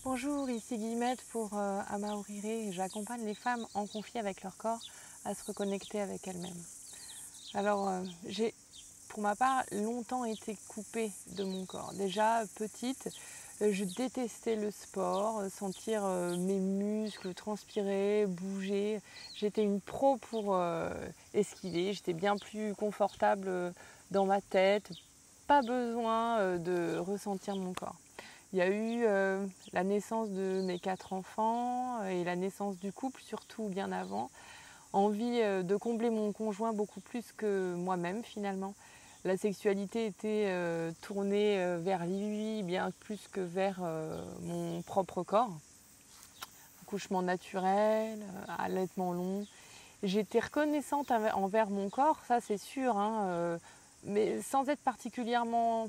Bonjour, ici Guillemette pour Amaorire et j'accompagne les femmes en conflit avec leur corps à se reconnecter avec elles-mêmes. Alors, j'ai pour ma part longtemps été coupée de mon corps. Déjà petite, je détestais le sport, sentir mes muscles transpirer, bouger. J'étais une pro pour esquiver, j'étais bien plus confortable dans ma tête, pas besoin de ressentir mon corps. Il y a eu la naissance de mes 4 enfants et la naissance du couple, surtout bien avant. Envie de combler mon conjoint beaucoup plus que moi-même finalement. La sexualité était tournée vers lui bien plus que vers mon propre corps. Accouchement naturel, allaitement long. J'étais reconnaissante envers mon corps, ça c'est sûr, hein, mais sans être particulièrement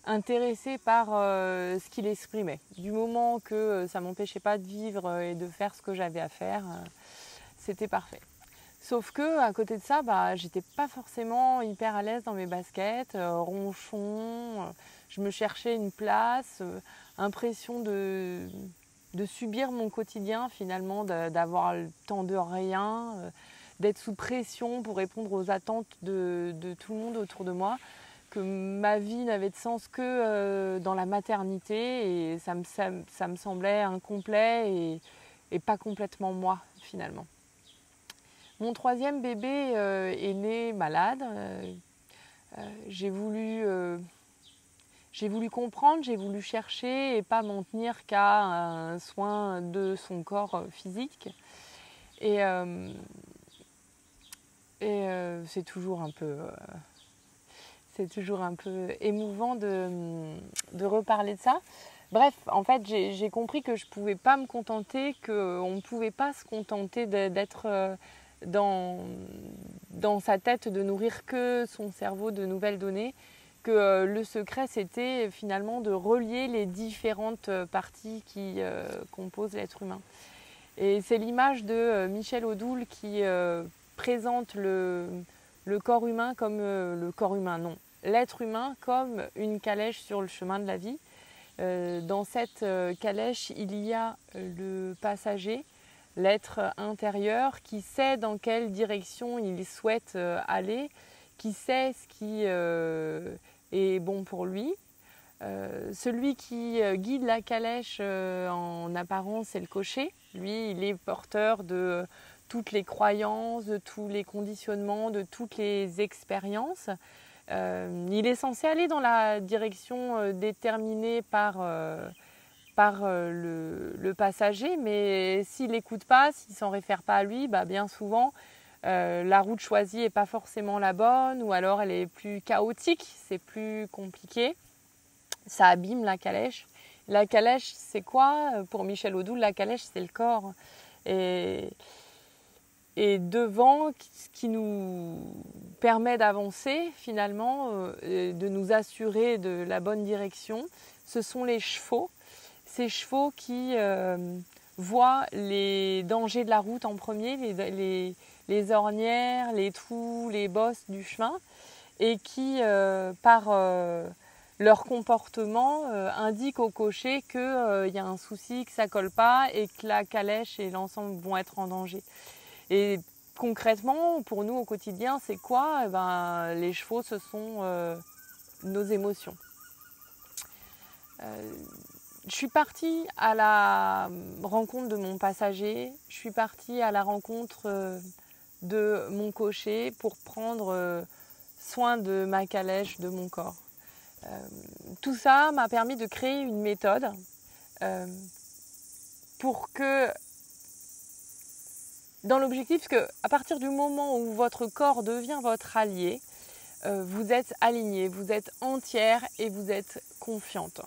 intéressée par ce qu'il exprimait. Du moment que ça ne m'empêchait pas de vivre et de faire ce que j'avais à faire, c'était parfait. Sauf que à côté de ça, j'étais pas forcément hyper à l'aise dans mes baskets, ronchon, je me cherchais une place, impression de subir mon quotidien finalement, d'avoir le temps de rien, d'être sous pression pour répondre aux attentes de tout le monde autour de moi, que ma vie n'avait de sens que dans la maternité et ça me semblait incomplet et pas complètement moi finalement. Mon troisième bébé est né malade. J'ai voulu comprendre, j'ai voulu chercher et pas m'en tenir qu'à un soin de son corps physique. Et c'est toujours un peu émouvant de reparler de ça. Bref, en fait, j'ai compris que je ne pouvais pas me contenter, qu'on ne pouvait pas se contenter d'être dans sa tête, de nourrir que son cerveau de nouvelles données, que le secret, c'était finalement de relier les différentes parties qui composent l'être humain. Et c'est l'image de Michel Odoul qui présente le corps humain comme l'être humain comme une calèche sur le chemin de la vie. Dans cette calèche, il y a le passager, l'être intérieur qui sait dans quelle direction il souhaite aller, qui sait ce qui est bon pour lui. Celui qui guide la calèche en apparence, c'est le cocher. Lui, il est porteur de toutes les croyances, de tous les conditionnements, de toutes les expériences. Il est censé aller dans la direction déterminée par le passager, mais s'il n'écoute pas, s'il ne s'en réfère pas à lui, bien souvent, la route choisie n'est pas forcément la bonne, ou alors elle est plus chaotique, c'est plus compliqué. Ça abîme la calèche. La calèche, c'est quoi? Pour Michel Odoul, la calèche, c'est le corps. Et devant, ce qui nous permet d'avancer finalement, de nous assurer de la bonne direction, ce sont les chevaux. Ces chevaux qui voient les dangers de la route en premier, les ornières, les trous, les bosses du chemin, et qui, par leur comportement, indiquent au cocher qu'il y a un souci, que ça ne colle pas et que la calèche et l'ensemble vont être en danger. Et concrètement, pour nous au quotidien, c'est quoi? Les chevaux, ce sont nos émotions. Je suis partie à la rencontre de mon passager, je suis partie à la rencontre de mon cocher pour prendre soin de ma calèche, de mon corps. Tout ça m'a permis de créer une méthode pour que, dans l'objectif qu'à partir du moment où votre corps devient votre allié, vous êtes aligné, vous êtes entière et vous êtes confiante.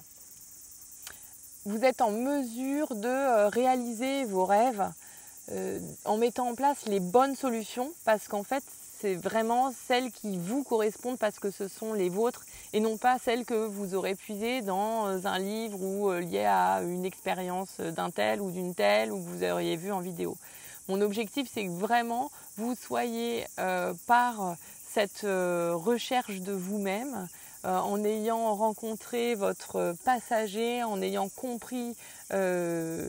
Vous êtes en mesure de réaliser vos rêves en mettant en place les bonnes solutions, parce qu'en fait, c'est vraiment celles qui vous correspondent parce que ce sont les vôtres et non pas celles que vous aurez puisées dans un livre ou liées à une expérience d'un tel ou d'une telle ou que vous auriez vu en vidéo. Mon objectif, c'est que vraiment vous soyez par cette recherche de vous-même, en ayant rencontré votre passager, en ayant compris ce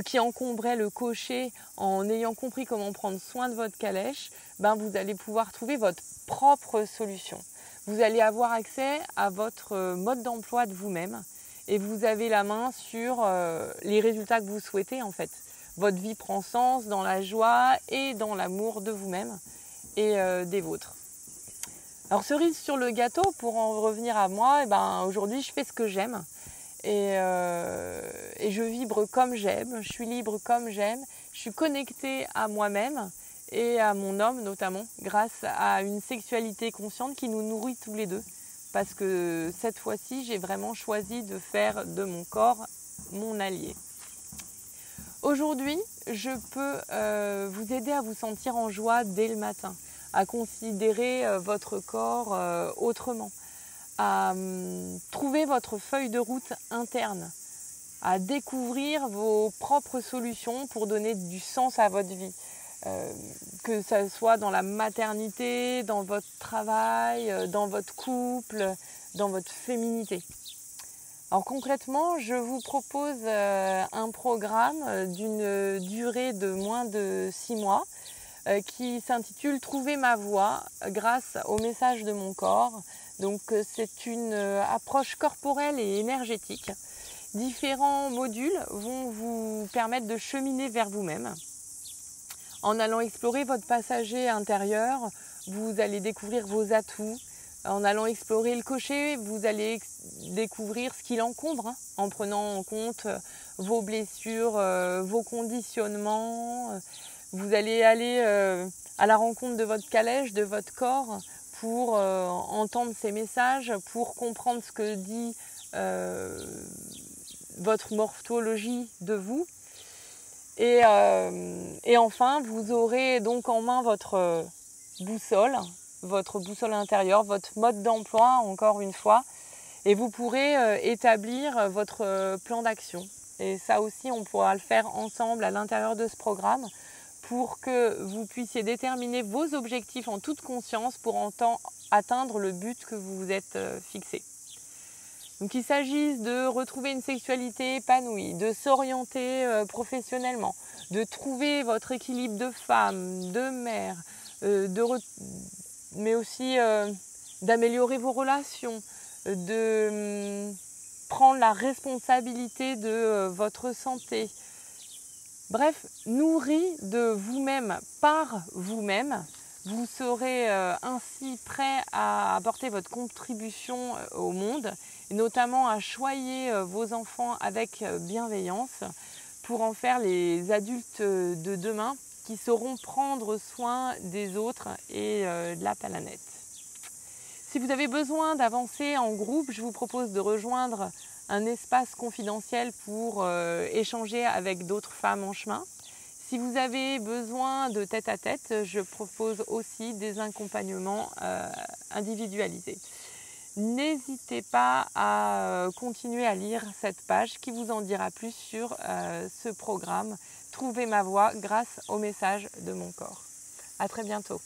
qui encombrait le cocher, en ayant compris comment prendre soin de votre calèche, vous allez pouvoir trouver votre propre solution. Vous allez avoir accès à votre mode d'emploi de vous-même et vous avez la main sur les résultats que vous souhaitez en fait. Votre vie prend sens dans la joie et dans l'amour de vous-même et des vôtres. Alors cerise sur le gâteau, pour en revenir à moi, aujourd'hui je fais ce que j'aime. Et je vibre comme j'aime, je suis libre comme j'aime, je suis connectée à moi-même et à mon homme notamment, grâce à une sexualité consciente qui nous nourrit tous les deux. Parce que cette fois-ci, j'ai vraiment choisi de faire de mon corps mon allié. Aujourd'hui, je peux vous aider à vous sentir en joie dès le matin, à considérer votre corps autrement, à trouver votre feuille de route interne, à découvrir vos propres solutions pour donner du sens à votre vie. Que ce soit dans la maternité, dans votre travail, dans votre couple, dans votre féminité. Alors concrètement, je vous propose un programme d'une durée de moins de 6 mois qui s'intitule « Trouver ma voie grâce au message de mon corps ». Donc c'est une approche corporelle et énergétique. Différents modules vont vous permettre de cheminer vers vous-même. En allant explorer votre passager intérieur, vous allez découvrir vos atouts. En allant explorer le cocher, vous allez découvrir ce qui l'encombre, en prenant en compte vos blessures, vos conditionnements. Vous allez aller à la rencontre de votre calèche, de votre corps, pour entendre ces messages, pour comprendre ce que dit votre morphologie de vous. Et enfin, vous aurez donc en main votre boussole intérieure, votre mode d'emploi, encore une fois, et vous pourrez établir votre plan d'action. Et ça aussi, on pourra le faire ensemble à l'intérieur de ce programme pour que vous puissiez déterminer vos objectifs en toute conscience pour atteindre le but que vous vous êtes fixé. Donc qu'il s'agisse de retrouver une sexualité épanouie, de s'orienter professionnellement, de trouver votre équilibre de femme, de mère, mais aussi d'améliorer vos relations, de prendre la responsabilité de votre santé. Bref, nourri de vous-même par vous-même, vous serez ainsi prêt à apporter votre contribution au monde, et notamment à choyer vos enfants avec bienveillance pour en faire les adultes de demain qui sauront prendre soin des autres et de la planète. Si vous avez besoin d'avancer en groupe, je vous propose de rejoindre un espace confidentiel pour échanger avec d'autres femmes en chemin. Si vous avez besoin de tête-à-tête, je propose aussi des accompagnements individualisés. N'hésitez pas à continuer à lire cette page qui vous en dira plus sur ce programme « Trouver ma voie grâce au message de mon corps ». À très bientôt.